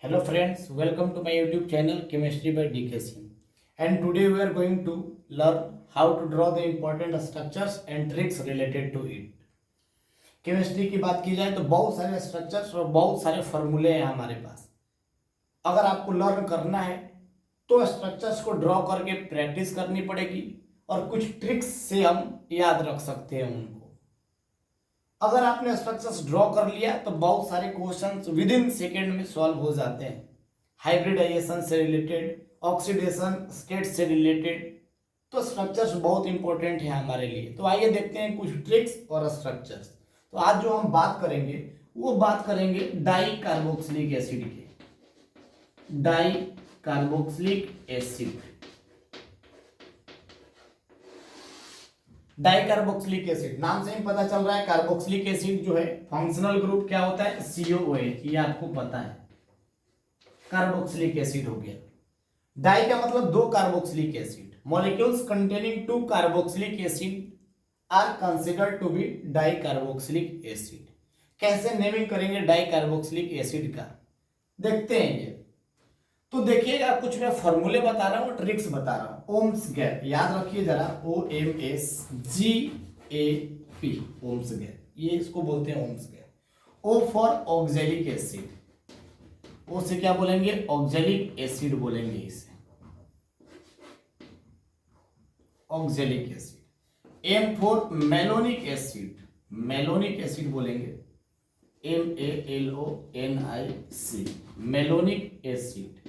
Hello friends, welcome to my YouTube channel Chemistry by DKC. And today we are going to learn how to draw the important structures and tricks related to it. Chemistry की बात की जाए तो बहुत सारे structures और बहुत सारे फॉर्मूले हैं हमारे पास। अगर आपको लर्न करना है तो स्ट्रक्चर्स को ड्रॉ करके प्रैक्टिस करनी पड़ेगी और कुछ ट्रिक्स से हम याद रख सकते हैं उनको। अगर आपने स्ट्रक्चर्स ड्रॉ कर लिया तो बहुत सारे क्वेश्चंस विद इन सेकेंड में सॉल्व हो जाते हैं। हाइब्रिडाइजेशन से रिलेटेड, ऑक्सीडेशन स्टेट से रिलेटेड, तो स्ट्रक्चर्स बहुत इंपॉर्टेंट है हमारे लिए। तो आइए देखते हैं कुछ ट्रिक्स और स्ट्रक्चर्स। तो आज जो हम बात करेंगे वो बात करेंगे डाई कार्बोक्सिलिक एसिड के। Di carboxylic acid, dicarboxylic acid नाम से ही पता चल रहा है। कार्बोक्सिलिक एसिड जो है फंक्शनल ग्रुप क्या होता है, COOH, ये आपको पता है। कार्बोक्सिलिक एसिड हो गया। डाई का मतलब दो carboxylic acid. Molecules containing two carboxylic acid are considered to be dicarboxylic acid. कैसे नेमिंग करेंगे डाइकार्बोक्सिलिक एसिड का, देखते हैं ये। तो देखिएगा, कुछ मैं फॉर्मूले बता रहा हूँ, ट्रिक्स बता रहा हूँ। ओम्स गैप याद रखिए जरा, OMSGAP, ओम्स गैप, ये इसको बोलते हैं oms gap. O for oxalic acid, O से क्या बोलेंगे, ऑक्जेलिक एसिड बोलेंगे इसे, oxalic acid. M for malonic acid, malonic acid बोलेंगे, MALONIC, malonic acid.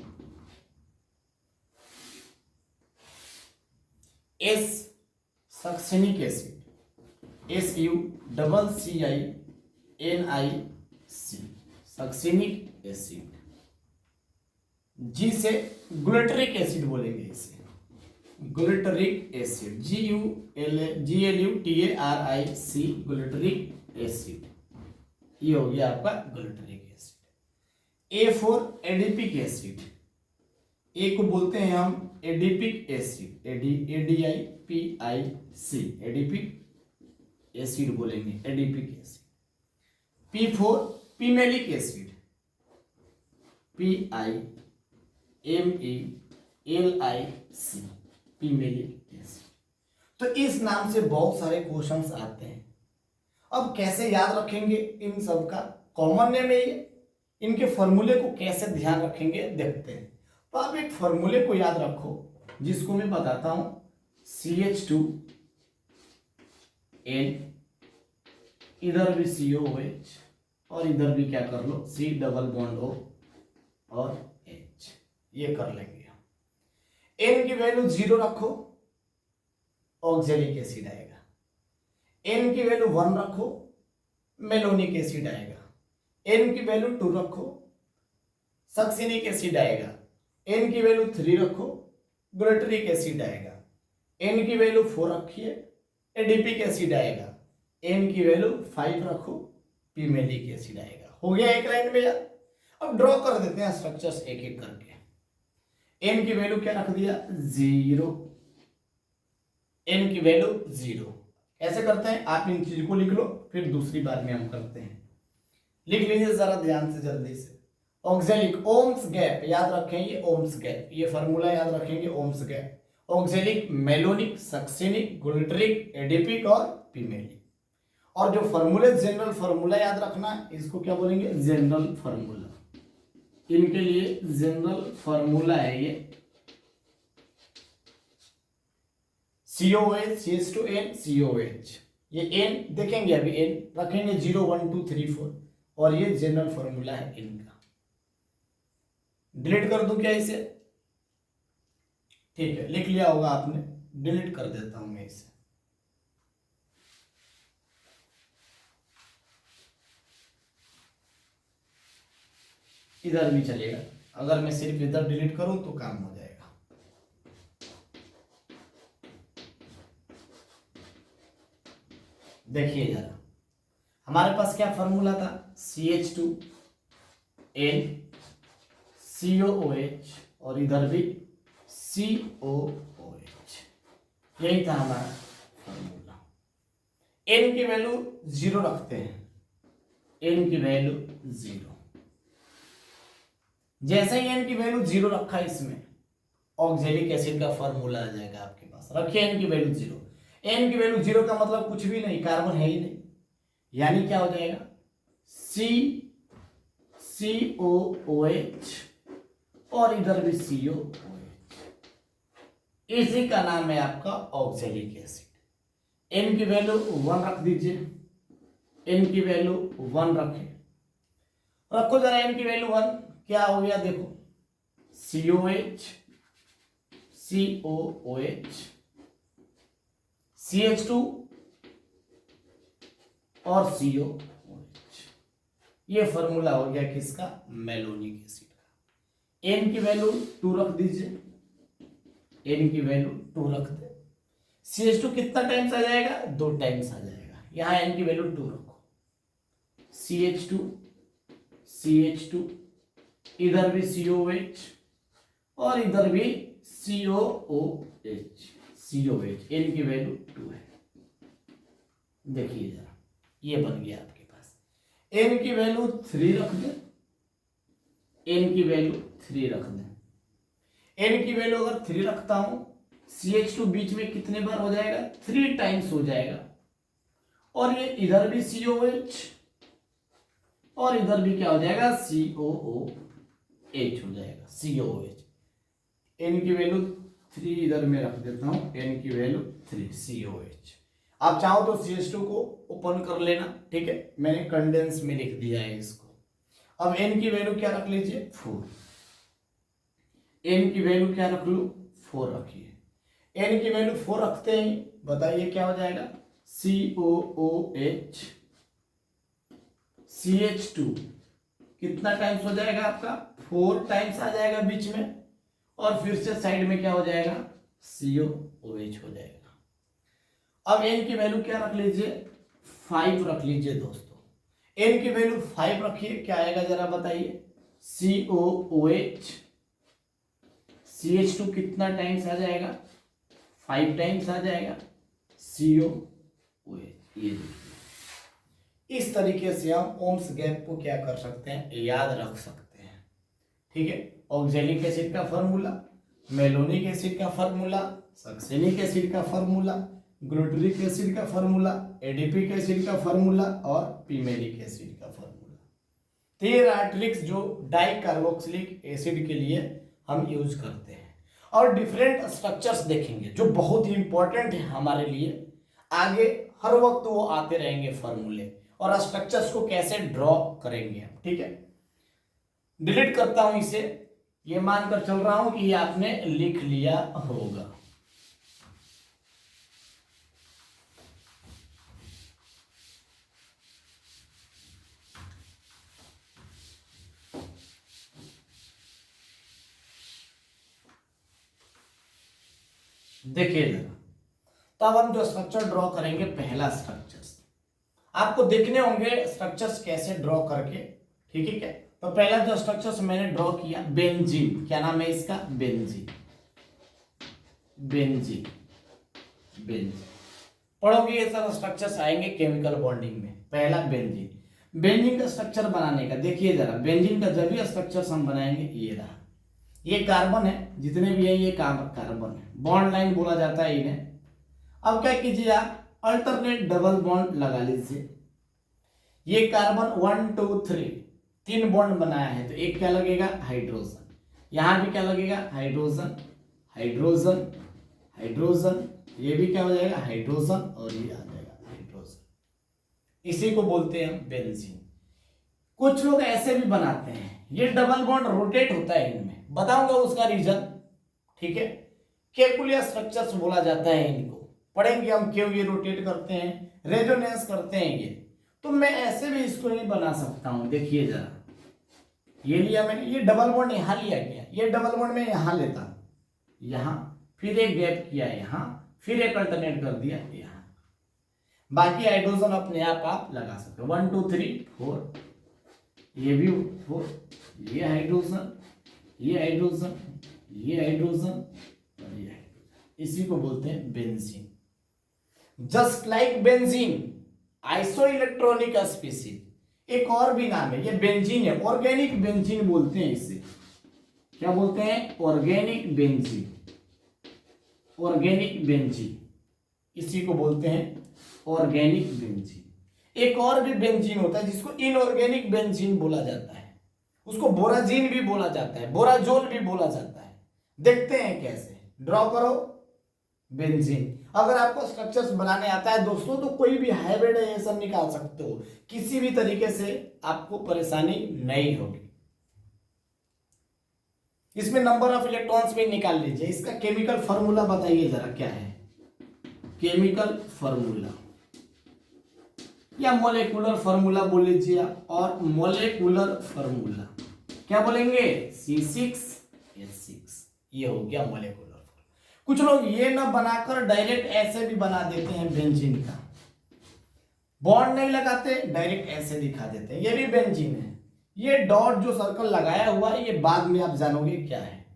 S succinic acid, SUCCINIC, succinic acid. G से ग्लूटरिक एसिड बोलेंगे इसे, glutaric acid, GLUTARIC, glutaric acid. ये हो गया आपका glutaric acid. A for adipic acid, A को बोलते हैं हम adipic acid, ADIPIC, adipic acid बोलेंगे, adipic acid. P for pimelic acid, PIMELIC, pimelic acid. तो इस नाम से बहुत सारे क्वेश्चंस आते हैं। अब कैसे याद रखेंगे इन सब का, कॉमन नेम है ये, इनके फॉर्मूले को कैसे ध्यान रखेंगे देखते हैं। तो आप एक फॉर्मूले को याद रखो जिसको मैं बताता हूं, CH2N, इधर भी COOH और इधर भी क्या कर लो, C डबल बॉन्ड O और H, ये कर लेंगे। N की वैल्यू 0 रखो, ऑक्जेलिक एसिड आएगा। N की वैल्यू 1 रखो, मेलोनिक एसिड आएगा। N की वैल्यू 2 रखो, सक्सेनिक एसिड आएगा। N की वैल्यू 3 रखो, ग्लूटरिक एसिड आएगा। N की वैल्यू 4 रखिए, एडिपिक एसिड आएगा। N की वैल्यू 5 रखो, पीमेलिक एसिड आएगा। हो गया एक लाइन में यार। अब ड्रॉ कर देते हैं स्ट्रक्चर्स एक एक करके। N की वैल्यू क्या रख दिया, 0, N की वैल्यू 0। ऐसे करते हैं, आप इन चीज को लिख लो, फिर दूसरी बार में हम करते हैं। लिख लीजिए जरा ध्यान से, जल्दी से। ऑक्जेलिक, ओम्स गैप याद रखें, ये ओम्स गैप, ये फार्मूला याद रखेंगे, oms gap. Oxalic, malonic, succinic, glutaric, adipic और पीमेलिक। और जो फार्मूले, जनरल फार्मूला याद रखना है, इसको क्या बोलेंगे, जनरल फार्मूला। इनके लिए जनरल फार्मूला है ये, COH, CH2N, COH। ये N देखेंगे, अभी N रखेंगे 0 1 2 3 4, और ये जनरल फार्मूला है इनका। डिलीट कर दूं क्या इसे, ठीक है, लिख लिया होगा आपने, डिलीट कर देता हूं मैं इसे। इधर भी चलेगा, अगर मैं सिर्फ इधर डिलीट करूं तो काम हो जाएगा। देखिए जरा, हमारे पास क्या फॉर्मूला था, CH2N, COOH और इधर भी COOH, यही था हमारा फॉर्मूला। N की वैल्यू 0 रखते हैं, N की वैल्यू 0, जैसे ही एन की वैल्यू 0 रखा है इसमें, ऑक्जेलिक एसिड का फॉर्मूला आ जाएगा आपके पास। रखिए एन की वैल्यू 0, एन की वैल्यू 0 का मतलब कुछ भी नहीं, कार्बन है ही नहीं, यानी क्या हो जाएगा COOH और इधर भी COOH, इसी का नाम है आपका ऑक्जेलिक एसिड। एन की वैल्यू 1 रख दीजिए, एन की वैल्यू 1 रखो जरा, एन की वैल्यू 1 क्या हो गया देखो, COH CH2 और COOH, ये फॉर्मूला हो गया किसका, मेलोनिक एसिड का। एन की वैल्यू 2 रख दीजिए, एन की वैल्यू 2 रख दे, CH2 कितना टाइम्स आ जाएगा, 2 टाइम्स आ जाएगा, यहां एन की वैल्यू 2 रखो, CH2 इधर भी COH और इधर भी COOH, एन की वैल्यू 2 है। देखिए जरा, ये बन गया आपके पास। एन की वैल्यू 3 रख दें, एन की वैल्यू 3 रख दें, एन की वैल्यू अगर 3 रखता हूं, CH2 बीच में कितने बार हो जाएगा, 3 टाइम्स हो जाएगा, और ये इधर भी COH और इधर भी क्या हो जाएगा, COOH हो जाएगा, COOH। एन की वैल्यू 3 इधर में रख देता हूं, एन की वैल्यू 3 COH। आप चाहो तो CH2 को ओपन कर लेना, ठीक है, मैंने कंडेंस में लिख दिया है इसको। अब एन की वैल्यू क्या रख लीजिए, 4, एन की वैल्यू क्या रख लू, 4 रखिए। एन की वैल्यू 4 रखते हैं, बताइए क्या हो जाएगा, COOH CH2 कितना टाइम्स हो जाएगा आपका, 4 टाइम्स आ जाएगा बीच में, और फिर से साइड में क्या हो जाएगा, COOH हो जाएगा। अब एन की वैल्यू क्या रख लीजिए, 5 रख लीजिए दोस्तों, एन की वैल्यू 5 रखिए, क्या आएगा जरा बताइए, COOH CH2 कितना टाइम्स आ जाएगा, 5 टाइम्स आ जाएगा, COOH। ये देखिए, इस तरीके से हम ओम्स गैप को क्या कर सकते हैं, याद रख सकते हैं, ठीक है। ऑक्जेलिक एसिड का फॉर्मूला, मेलोनिक एसिड का फॉर्मूला, सक्सेनिक एसिड का फॉर्मूला, ग्लूटरिक एसिड का फॉर्मूला, एडिपिक एसिड का फॉर्मूला और पीमेलिक एसिड का फॉर्मूला। तो ये ट्रिक्स जो डाइकार्बोक्सिलिक एसिड के लिए हम यूज करते हैं, और डिफरेंट स्ट्रक्चर्स देखेंगे जो बहुत ही इंपॉर्टेंट है हमारे लिए। आगे हर वक्त वो आते रहेंगे फॉर्मूले, और स्ट्रक्चर्स को कैसे ड्रॉ करेंगे हम, ठीक है। डिलीट करता हूं इसे, ये मानकर चल रहा हूं कि ये आपने लिख लिया होगा। देखिए जरा, तो अब हम जो स्ट्रक्चर ड्रॉ करेंगे, पहला स्ट्रक्चर्स आपको देखने होंगे स्ट्रक्चर्स कैसे ड्रॉ करके, ठीक है क्या। तो पहला जो स्ट्रक्चर्स मैंने ड्रॉ किया, बेंजीन, क्या नाम है इसका, बेंजीन, बेंजीन, बेंजीन। पढ़ोगे ये सब स्ट्रक्चर्स आएंगे केमिकल बॉन्डिंग में। पहला बेंजीन, बेंजीन का स्ट्रक्चर बनाने का देखिए जरा, बेंजीन का जब भी स्ट्रक्चर्स हम बनाएंगे, ये रहा, ये कार्बन है, जितने भी है ये कार्बन है, बॉन्ड लाइन बोला जाता है इन्हें। अब क्या कीजिए आप, अल्टरनेट डबल बॉन्ड लगा लीजिए। ये कार्बन 1 2 3 3 बॉन्ड बनाया है, तो एक क्या लगेगा, हाइड्रोजन, यहां भी क्या लगेगा, हाइड्रोजन, हाइड्रोजन, हाइड्रोजन, ये भी क्या हो जाएगा, हाइड्रोजन, और ये आ जाएगा हाइड्रोजन। इसी को बोलते हैं बेंजीन। कुछ लोग ऐसे भी बनाते हैं, ये डबल बॉन्ड रोटेट होता है इनमें, बताऊंगा उसका रीजन, ठीक है। केकुलियर स्ट्रक्चर्स बोला जाता है इनको, पढ़ेंगे हम क्यों ये रोटेट करते हैं, रेजोनेंस करते हैं ये। तो मैं ऐसे भी इसको नहीं बना सकता हूं, देखिए जरा, ये लिया मैंने, ये डबल बॉन्ड यहां लिया गया, ये डबल बॉन्ड में यहां लेता हूं, यहां, फिर एक गैप किया यहां, फिर एक अल्टरनेट कर दिया यहां, बाकी हाइड्रोजन अपने आप लगा सकते हो, 1 2 3 4, ये भी 4, ये हाइड्रोजन, ये हाइड्रोजन, ये हाइड्रोजन, और ये हाइड्रोजन। इसी को बोलते हैं benzene. Just like benzene, iso electronic species, एक और भी नाम है, ये बेंजीन है, ऑर्गेनिक बेंजीन बोलते हैं इसे, क्या बोलते हैं, ऑर्गेनिक बेंजीन। ऑर्गेनिक बेंजीन इसी को बोलते हैं ऑर्गेनिक बेंजीन। एक और भी बेंजीन होता है जिसको इनऑर्गेनिक बेंजीन बोला जाता है, उसको बोराजीन भी बोला जाता है, बोराजोल भी बोला जाता है। देखते हैं कैसे, ड्रॉ करो बेंजीन। अगर आपको स्ट्रक्चर्स बनाने आता है दोस्तों तो कोई भी हाइब्रिडाइजेशन निकाल सकते हो, किसी भी तरीके से आपको परेशानी नहीं होगी। इसमें नंबर ऑफ इलेक्ट्रॉन्स भी निकाल लीजिए। इसका केमिकल फॉर्मूला बताइए जरा क्या है, केमिकल फॉर्मूला या मोलेकुलर फॉर्मूला बोल लीजिए आप, और मोलेकुलर फॉर्मूला क्या बोलेंगे, C6H6, ये हो गया मोलेकुलर। कुछ लोग ये ना बनाकर डायरेक्ट ऐसे भी बना देते हैं बेंजीन का, बॉन्ड नहीं लगाते, डायरेक्ट ऐसे दिखा देते हैं, ये भी बेंजीन है। ये डॉट जो सर्कल लगाया हुआ है ये बाद में आप जानोगे क्या है,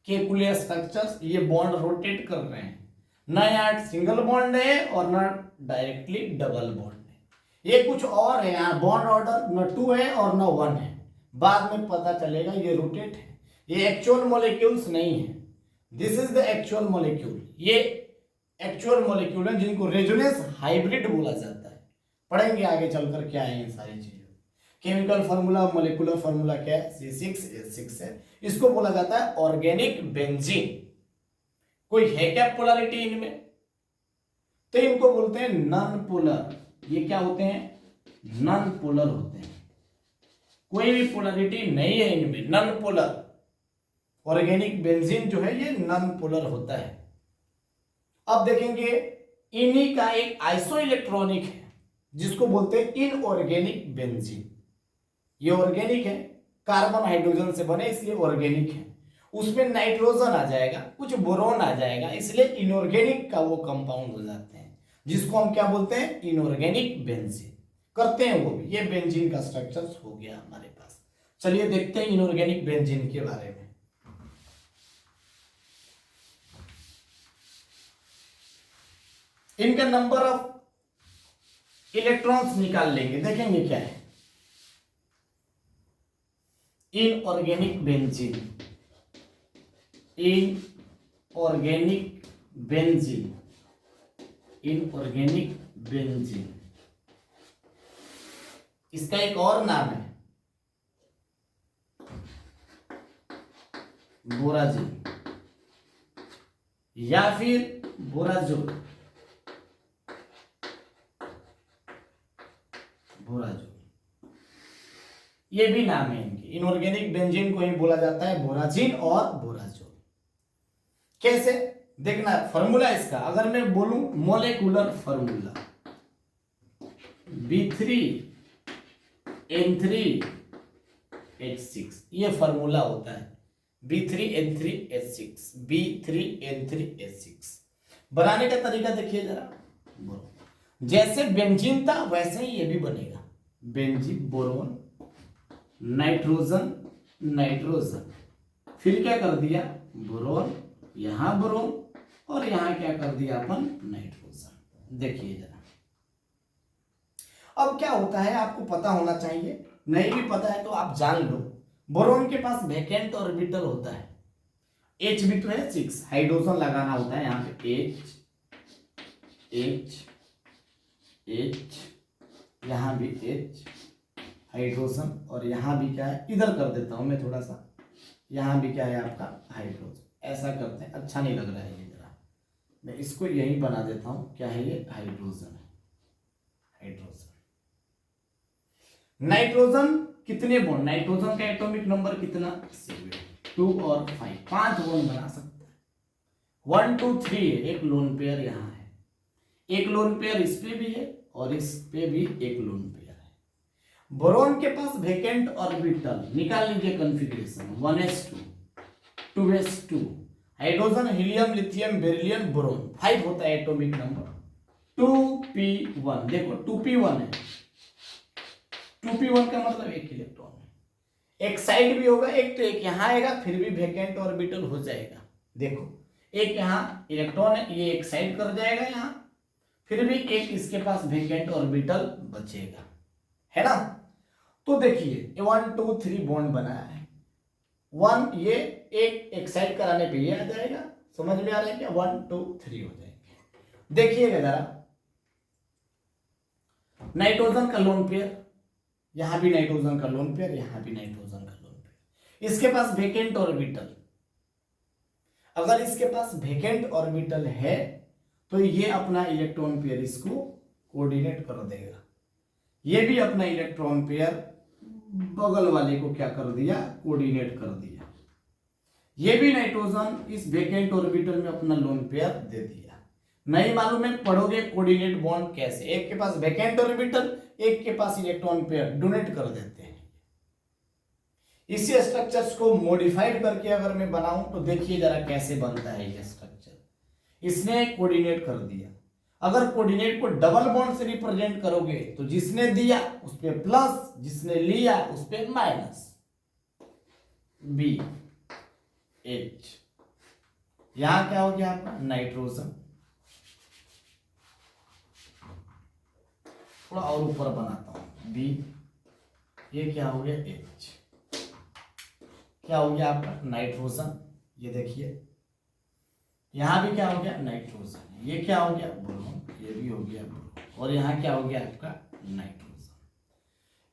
केकुलर स्ट्रक्चर्स। ये बॉन्ड रोटेट कर रहे हैं, ना यहाँ सिंगल बॉन्ड है और ना डायरेक्टली डबल बॉन्ड है, ये कुछ और है। यहाँ बॉन्ड ऑर्डर न 2 है और न 1 है, बाद में पता चलेगा ये रोटेट है, ये एक्चुअल मॉलिक्यूल्स नहीं है। This is the actual molecule, ये एक्चुअल मॉलिक्यूल है जिनको रेजोनेंस हाइब्रिड बोला जाता है। पढ़ेंगे आगे चलकर क्या है ये सारी चीजें। केमिकल फार्मूला, मोलेकुलर फार्मूला क्या है, C6H6 है। इसको बोला जाता है ऑर्गेनिक बेंजीन। कोई है क्या पोलैरिटी इनमें, तो इनको बोलते हैं नॉन पोलर। ये क्या होते हैं, नॉन पोलर होते हैं, कोई भी पोलैरिटी नहीं है इनमें, नॉन पोलर। ऑर्गेनिक बेंजीन जो है ये नॉन पोलर होता है। अब देखेंगे इन्हीं का एक आइसो इलेक्ट्रॉनिक है जिसको बोलते हैं इनऑर्गेनिक बेंजीन। ये ऑर्गेनिक है, कार्बन हाइड्रोजन से बने इसलिए ऑर्गेनिक है। उसमें नाइट्रोजन आ जाएगा, कुछ बोरोन आ जाएगा, इसलिए इनऑर्गेनिक का वो कंपाउंड हो जाते हैं, जिसको हम क्या बोलते हैं, इनऑर्गेनिक बेंजीन। करते हैं वो भी। ये बेंजीन का स्ट्रक्चर हो गया हमारे पास। चलिए देखते हैं इनऑर्गेनिक बेंजीन के बारे में। इनका नंबर ऑफ इलेक्ट्रॉन्स निकाल लेंगे, देखेंगे क्या है। Inorganic benzene, inorganic benzene, inorganic benzene, इसका एक और नाम है बोराजीन या फिर बोराजोल। बोराजोल ये भी नाम है इनके। इनऑर्गेनिक बेंजीन को ही बोला जाता है बोराजीन और बोराजोल। कैसे देखना है फॉर्मूला इसका, अगर मैं बोलूं मोलेकुलर फॉर्मूला B3N3H6, ये फॉर्मूला होता है B3N3H6, B3N3H6। बनाने का तरीका देखिए जरा, जैसे बेंजीन था वैसे ही ये भी बनेगा। बेंजीन, बोरोन, नाइट्रोजन, नाइट्रोजन, फिर क्या कर दिया, बोरोन, यहां बोरोन, और यहां क्या कर दिया अपन, नाइट्रोजन। देखिए जरा, अब क्या होता है आपको पता होना चाहिए, नहीं भी पता है तो आप जान लो। बोरोन के पास वैकेंट ऑर्बिटल होता है, H भी तो है 6, हाइड्रोजन लगाना होता है यहाँ पे, H, यहाँ भी H हाइड्रोजन, और यहाँ भी क्या है, इधर कर देता हूं मैं थोड़ा सा, यहाँ भी क्या है आपका हाइड्रोजन। ऐसा करते हैं, अच्छा नहीं लग रहा है ये, जरा मैं इसको यही बना देता हूं, क्या है ये, हाइड्रोजन है, हाइड्रोजन। नाइट्रोजन कितने बॉन्ड, नाइट्रोजन का एटॉमिक नंबर कितना, 7, 2 और 5, 5 बॉन्ड बना सकता है। 1 2 3 है, एक लोन पेयर यहाँ है, एक लोन पेयर इस पे भी है और इस पे भी एक लोन पेयर है। बोरोन के पास वेकेंट ऑर्बिटल निकाल लीजिए, configuration 1s2, 2s2, hydrogen, helium, lithium, beryllium, boron, 5 होता है एटॉमिक नंबर। 2p1, देखो 2p1 है, 2p1 का मतलब एक इलेक्ट्रॉन है, एक साइड भी होगा, एक तो एक यहाँ आएगा, फिर भी वेकेंट ऑर्बिटल हो जाएगा। देखो एक यहाँ इलेक्ट्रॉन है, ये एक साइड कर जाएगा यहाँ, फिर भी एक इसके पास वेकेंट ऑर्बिटल बचेगा, है ना। तो देखिए 1 2 3 बॉन्ड बनाया है, 1 ये एक एक्साइड कराने पे ये आ जाएगा। समझ में आ रहा है क्या? 1 2 3 हो जाएंगे। देखिएगा जरा, नाइट्रोजन का लोन पेयर, यहां भी नाइट्रोजन का लोन पेयर, यहां भी नाइट्रोजन का लोन पेयर। इसके पास वेकेंट ऑर्बिटल, अगर इसके पास वेकेंट ऑर्बिटल है तो ये अपना इलेक्ट्रॉन पेयर इसको कोऑर्डिनेट कर देगा। ये भी अपना इलेक्ट्रॉन पेयर बगल वाले को क्या कर दिया? कोऑर्डिनेट कर दिया। ये भी नाइट्रोजन इस वेकेंट ऑर्बिटल में अपना लोन पेयर दे दिया। नहीं मालूम है, पढ़ोगे कोऑर्डिनेट बॉन्ड कैसे। एक के पास वेकेंट ऑर्बिटल, एक के पास इलेक्ट्रॉन पेयर, डोनेट कर देते हैं। इसी स्ट्रक्चर्स को मॉडिफाइड करके अगर मैं बनाऊं तो देखिए जरा कैसे बनता है ये स्ट्रक्चर। इसने कोऑर्डिनेट कर दिया। अगर कोऑर्डिनेट को डबल बॉन्ड से रिप्रेजेंट करोगे तो जिसने दिया उस पे प्लस, जिसने लिया उस पे माइनस, बी एच। यहां क्या हो गया आपका? नाइट्रोजन। थोड़ा और ऊपर बनाता हूं, बी, ये क्या हो गया? एच। क्या हो गया आपका? नाइट्रोजन। ये देखिए यहां भी क्या हो गया? नाइट्रोजन। ये क्या हो गया? बोरोन। ये भी हो गया बोरोन। और यहां क्या हो गया आपका? नाइट्रोजन।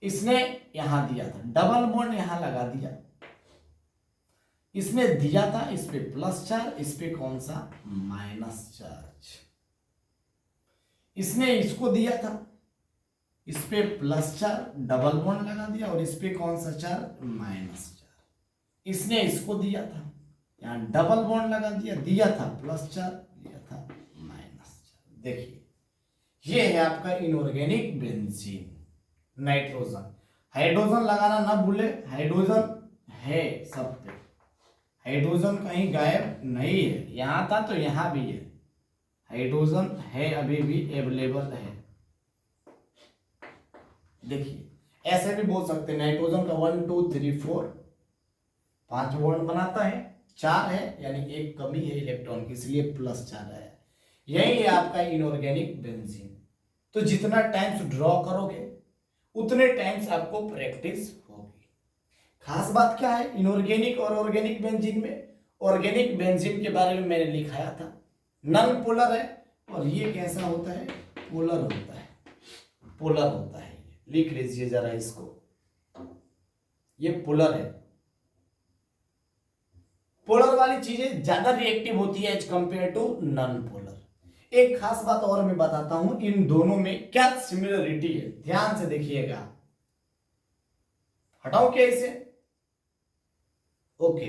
इसने यहां दिया था, डबल बॉन्ड यहां लगा दिया। इसने दिया था इस पे प्लस चार्ज, इस पे कौन सा? Minus charge. इसने इसको दिया था, इस पे प्लस चार्ज, डबल बॉन्ड लगा दिया, और इस पे कौन सा चार्ज? Minus charge. इसने इसको दिया था, यहां डबल बॉन्ड लगा दिया था प्लस चार्ज, दिया था माइनस चार्ज। देखिए ये है आपका इनऑर्गेनिक बेंजीन। नाइट्रोजन, हाइड्रोजन लगाना ना भूले, हाइड्रोजन है सब पे, हाइड्रोजन कहीं गायब नहीं है। यहां था तो यहां भी है, हाइड्रोजन है, अभी भी अवेलेबल है। देखिए ऐसे भी बोल सकते हैं, नाइट्रोजन का 1 2 3 4 5 बॉन्ड बनाता है, 4 है यानी एक कमी है इलेक्ट्रॉन की, इसलिए प्लस 4 है। यही है आपका इनऑर्गेनिक बेंजीन। तो जितना टाइम्स ड्रॉ करोगे उतने टाइम्स आपको प्रैक्टिस होगी। खास बात क्या है इनऑर्गेनिक और ऑर्गेनिक बेंजीन में? ऑर्गेनिक बेंजीन के बारे में मैंने लिखाया था, नन पोलर है, और ये कैसा होता है? पोलर होता है, पोलर होता है। लिख लीजिए जरा इसको, ये पोलर है। पोलर वाली चीजें ज्यादा रिएक्टिव होती है as compare to non polar. एक खास बात और मैं बताता हूं, इन दोनों में क्या सिमिलरिटी है, ध्यान से देखिएगा। हटाओ क्या इसे? ओके,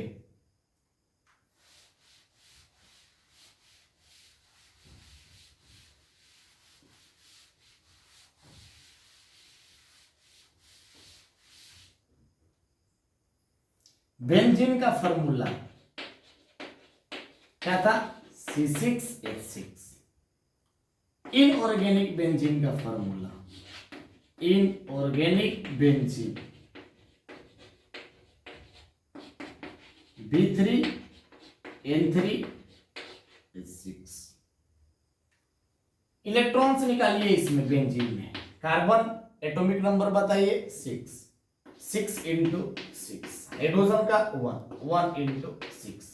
बेंजीन का फॉर्मूला क्या था? C6H6। इनऑर्गेनिक बेंजीन का formula, inorganic benzene B3N3H6। Electrons निकालिए इसमें बेंजीन में। कार्बन एटॉमिक नंबर बताइए 6, 6 इंटू 6। हाइड्रोजन का 1, 1 इंटू 6।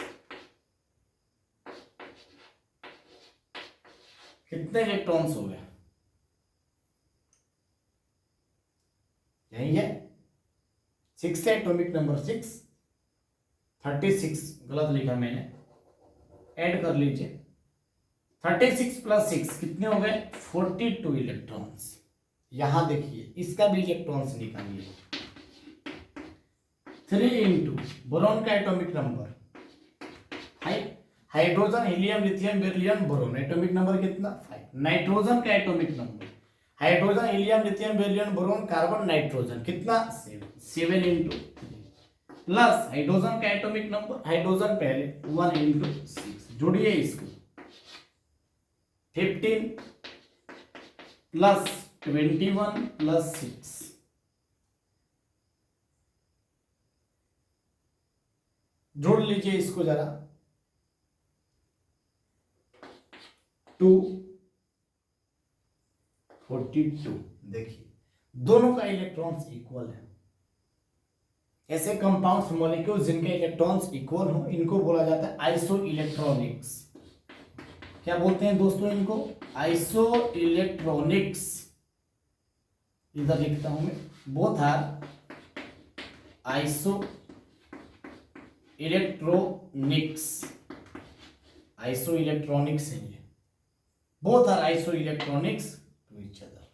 कितने इलेक्ट्रॉन्स हो गए? यही है 6 है एटॉमिक नंबर 6, 36 गलत लिखा मैंने, ऐड कर लीजिए। 36 प्लस 6 कितने हो गए? 42 इलेक्ट्रॉन्स। यहां देखिए इसका भी इलेक्ट्रॉन्स निकालिए। 3 इंटू बोरॉन का atomic number, hydrogen helium lithium beryllium boron, atomic number कितना? 5। नाइट्रोजन का atomic number, hydrogen helium lithium beryllium boron carbon nitrogen, कितना? 7। 7 इंटू 3 प्लस हाइड्रोजन का एटॉमिक नंबर, हाइड्रोजन पहले 1 इंटू 6, जोड़िए इसको 15 प्लस 21 प्लस 6, जोड़ लीजिए इसको जरा, 2 42। देखिए दोनों का इलेक्ट्रॉन्स इक्वल है, ऐसे कंपाउंड्स मॉलिक्यूल जिनके इलेक्ट्रॉन्स इक्वल हो इनको बोला जाता है आइसो इलेक्ट्रॉनिक्स। क्या बोलते हैं दोस्तों इनको? Iso electronics. इधर लिखता हूं मैं, both are iso electronics. Iso electronics है ये, both are iso electronics to each other.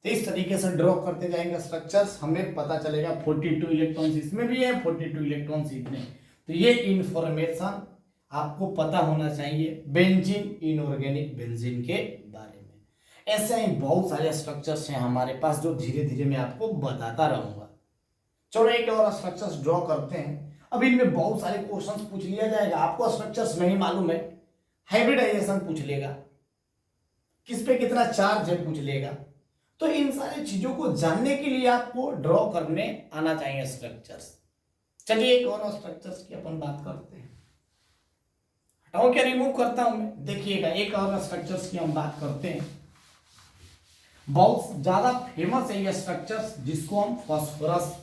तो इस तरीके से ड्रॉ करते जाएंगे स्ट्रक्चर्स, हमें पता चलेगा 42 इलेक्ट्रॉन्स इसमें भी है, 42 इलेक्ट्रॉन्स इसमें। तो ये इंफॉर्मेशन आपको पता होना चाहिए बेंजीन, इनऑर्गेनिक बेंजीन के बारे में। ऐसे ही बहुत सारे स्ट्रक्चर्स हैं हमारे पास जो धीरे धीरे मैं आपको बताता रहूंगा। चलो एक और स्ट्रक्चर्स ड्रॉ करते हैं। अब इनमें बहुत सारे क्वेश्चंस पूछ लिया जाएगा, आपको स्ट्रक्चर्स नहीं मालूम है, हाइब्रिडाइजेशन पूछ लेगा, किस पे कितना चार्ज है पूछ लेगा। तो इन सारी चीजों को जानने के लिए आपको ड्रॉ करने आना चाहिए स्ट्रक्चर्स। चलिए एक और स्ट्रक्चर्स की अपन बात करते हैं। हटाओ क्या, रिमूव करता हूं मैं। देखिएगा एक और स्ट्रक्चर्स की हम बात करते हैं। बहुत ज्यादा फेमस है ये स्ट्रक्चर्स जिसको हम phosphorus,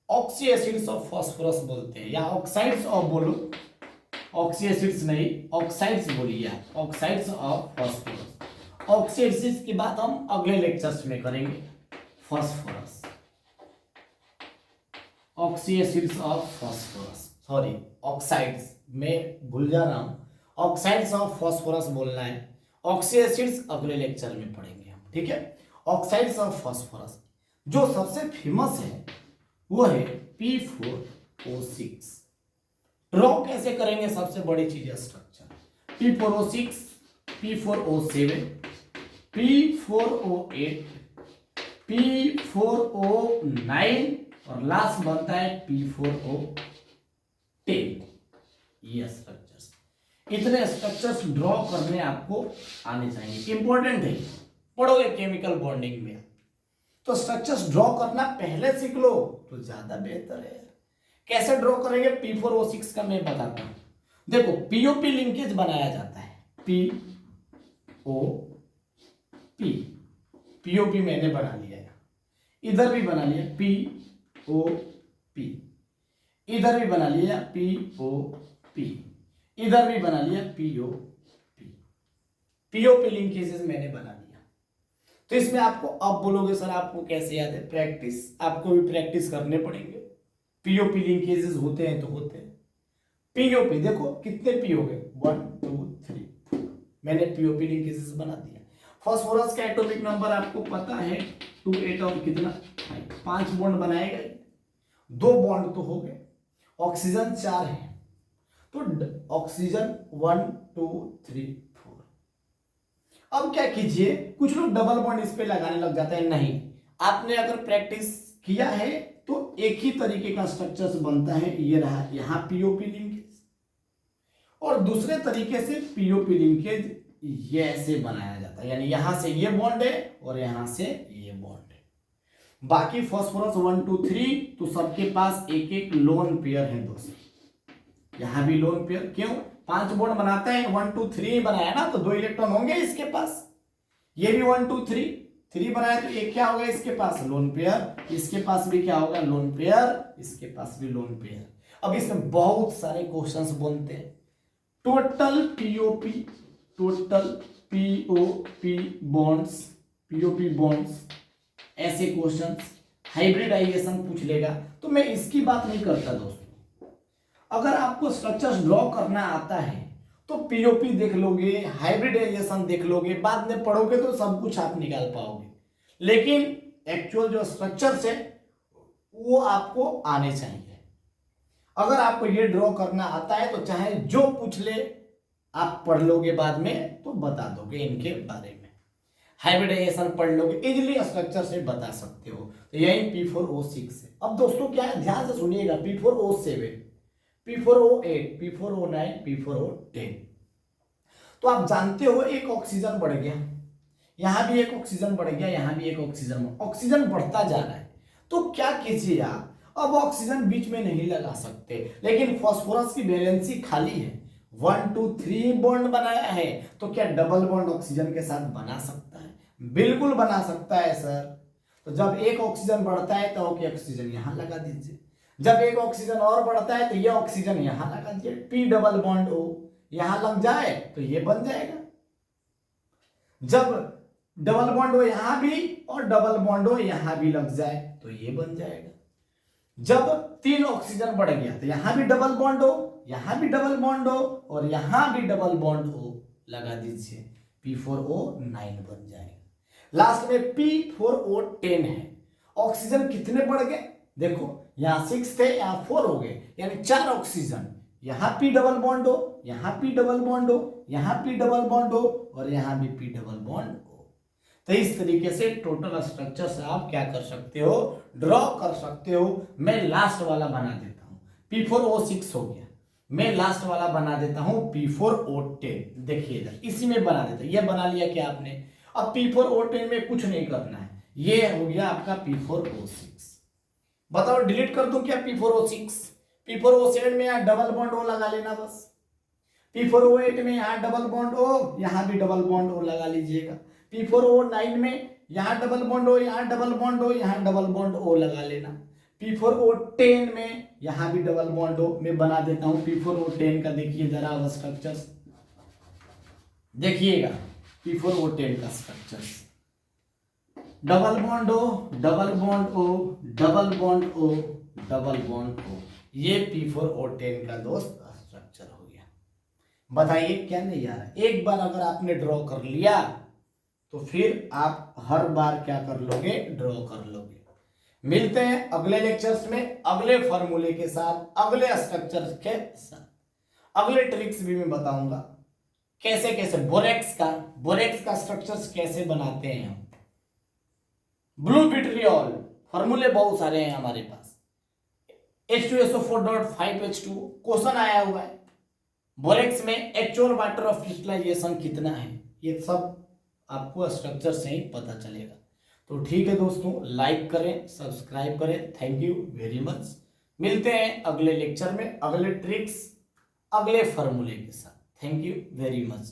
oxy acids of phosphorus बोलते हैं, या ऑक्साइड्स ऑफ बोलो, ऑक्सी एसिड्स नहीं ऑक्साइड्स बोलिए आप, oxides of phosphorus. Oxy acids की बात हम अगले लेक्चर्स में करेंगे। Phosphorus, oxy acids of phosphorus, sorry oxides, मैं भूल जा रहा हूं, ऑक्साइड्स ऑफ फास्फोरस बोलना है। ऑक्सी एसिड्स अगले लेक्चर में पढ़ेंगे हम, ठीक है। ऑक्साइड्स ऑफ फास्फोरस जो सबसे फेमस है वो है P4O6। ड्रॉ कैसे करेंगे? सबसे बड़ी चीज है structure. P4O6, P4O7, P4O8, P4O9 और लास्ट बनता है P4O10। ये स्ट्रक्चर्स, इतने स्ट्रक्चर्स ड्रॉ करने आपको आने चाहिए, इंपॉर्टेंट है, पढ़ोगे केमिकल बॉन्डिंग में। तो स्ट्रक्चर्स ड्रॉ करना पहले सीख लो तो ज्यादा बेहतर है। कैसे ड्रॉ करेंगे P4O6 का मैं बताता हूं। देखो पीओपी लिंकेज बनाया जाता है, POP, पीओपी मैंने बना लिया है, इधर भी बना लिया POP, इधर भी बना लिया POP, इधर भी बना लिया POP। पीओपी लिंकेजेस मैंने बना लिया। तो इसमें आपको, अब बोलोगे सर आपको कैसे याद है? प्रैक्टिस, आपको भी प्रैक्टिस करने पड़ेंगे। पीओपी लिंकेजेस होते हैं तो होते हैं। पीओपी देखो कितने पी हो गए, 1 2 3 4, मैंने पीओपी लिंकेजेस बना दिया। फास्फोरस का एटॉमिक नंबर आपको पता है 2 8 और कितना 5 बॉन्ड बनाएगा, 2 बॉन्ड तो हो गए। ऑक्सीजन 4 है तो ऑक्सीजन 1 2 3 4। अब क्या कीजिए, कुछ लोग डबल बॉन्ड इस पे लगाने लग जाते हैं। नहीं, आपने अगर प्रैक्टिस किया है तो एक ही तरीके का स्ट्रक्चर्स बनता है। ये रहा यहां पीओपी लिंकेज, और दूसरे तरीके से पीओपी लिंकेज ये ऐसे बनाया जाता है, यानी यहां से ये बॉन्ड है और यहां से ये बॉन्ड है। बाकी फास्फोरस 1 2 3 तो सबके पास एक एक लोन पेयर है दोस्तों। यहां भी लोन पेयर, क्यों? 5 बॉन्ड बनाते हैं, 1 2 3 बनाया ना तो 2 इलेक्ट्रॉन होंगे इसके पास। ये भी 1 2 3 बनाया तो एक क्या होगा इसके पास? Lone pair. इसके पास भी क्या होगा? Lone pair. इसके पास भी लोन पेयर। अब इसमें बहुत सारे क्वेश्चंस बनते हैं। Total POP, total POP bonds, POP bonds, ऐसे क्वेश्चंस। हाइब्रिडाइजेशन पूछ लेगा तो मैं इसकी बात नहीं करता दोस्तों। अगर आपको स्ट्रक्चर्स ड्रॉ करना आता है तो पीओपी देख लोगे, हाइब्रिडाइजेशन देख लोगे, बाद में पढ़ोगे तो सब कुछ आप निकाल पाओगे, लेकिन एक्चुअल जो स्ट्रक्चर्स है वो आपको आने चाहिए। अगर आपको ये ड्रॉ करना आता है तो चाहे जो पूछ ले आप पढ़ लोगे, बाद में तो बता दोगे इनके बारे में। हाइब्रिडाइजेशन पढ़ लोगे, इजिली स्ट्रक्चर से बता सकते हो। तो यही P4O6 है। अब दोस्तों क्या है, ध्यान से सुनिएगा, P4O7, P4O8, P4O9, P4O10। तो आप जानते हो एक ऑक्सीजन बढ़ गया, यहां भी एक ऑक्सीजन बढ़ गया, यहां भी एक ऑक्सीजन बढ़ता जा रहा है। तो क्या कीजिए आप, अब ऑक्सीजन बीच में नहीं लगा सकते, लेकिन फास्फोरस की वैलेंसी खाली है, 1 2 3 बॉन्ड बनाया है, तो क्या डबल बॉन्ड ऑक्सीजन के साथ बना सकता है? बिल्कुल बना सकता है सर। तो जब एक ऑक्सीजन बढ़ता है तो ओके ऑक्सीजन यहां लगा दीजिए, जब एक ऑक्सीजन और बढ़ता है तो ये ऑक्सीजन यहां लगा दीजिए, पी डबल बॉन्ड ओ यहां लग जाए तो ये बन जाएगा। जब डबल बॉन्ड ओ यहां भी और डबल बॉन्ड ओ यहां भी लग जाए तो ये बन जाएगा। जब 3 ऑक्सीजन बढ़ गया तो यहां भी डबल बॉन्ड हो, यहां भी डबल बॉन्ड हो और यहां भी डबल बॉन्ड हो, लगा दीजिए P4O9 बन जाएगा। लास्ट में P4O10 है। ऑक्सीजन कितने बढ़ गए देखो, यहां 6 थे यहां 4 हो गए, यानी 4 ऑक्सीजन, यहां P डबल बॉन्ड हो, यहां P डबल बॉन्ड हो, यहां P डबल बॉन्ड हो और यहां भी P डबल बॉन्ड हो। तो इस तरीके से टोटल स्ट्रक्चर से आप क्या कर सकते हो, ड्रॉ कर सकते हो। मैं लास्ट वाला बना देता हूं, P4O6 हो गया, मैं लास्ट वाला बना देता हूं P4O10। देखिए इधर इसी में बना देता, ये बना लिया क्या आपने। अब P4O10 में कुछ नहीं करना है, ये हो गया आपका P4O6। बताओ डिलीट कर दूं क्या P4O6? P4O7 में यहां डबल बॉन्ड ओ लगा लेना बस, P4O8 में यहां डबल बॉन्ड ओ, यहां भी डबल बॉन्ड ओ लगा लीजिएगा। P4O9 में यहां डबल बॉन्ड ओ, यहां डबल बॉन्ड ओ, यहां डबल बॉन्ड ओ लगा लेना। P4O10 में यहां भी डबल बॉन्ड ओ, मैं बना देता हूं P4O10 का। देखिए जरा अब स्ट्रक्चर्स देखिएगा, P4O10 का structures, double bond O, double bond O, double bond O, double bond O, ये P4O10 का दोस्त स्ट्रक्चर हो गया। बताइए क्या नहीं आ रहा। एक बार अगर आपने ड्रॉ कर लिया तो फिर आप हर बार क्या कर लोगे, ड्रॉ कर लोगे। मिलते हैं अगले लेक्चर्स में अगले फॉर्मूले के साथ, अगले स्ट्रक्चर के साथ। अगले ट्रिक्स भी मैं बताऊंगा कैसे कैसे बोरेक्स का स्ट्रक्चर्स कैसे बनाते हैं हम। ब्लू विट्रियोल फॉर्मूले बहुत सारे हैं हमारे पास, H2SO4.5H2 क्वेश्चन आया हुआ है। बोरेक्स में एक्चुअल वाटर ऑफ क्रिस्टलाइजेशन कितना है, ये सब आपको स्ट्रक्चर से ही पता चलेगा। तो ठीक है दोस्तों, लाइक करें, सब्सक्राइब करें। Thank you very much. मिलते हैं अगले लेक्चर में अगले ट्रिक्स, अगले फॉर्मूले के साथ। Thank you very much.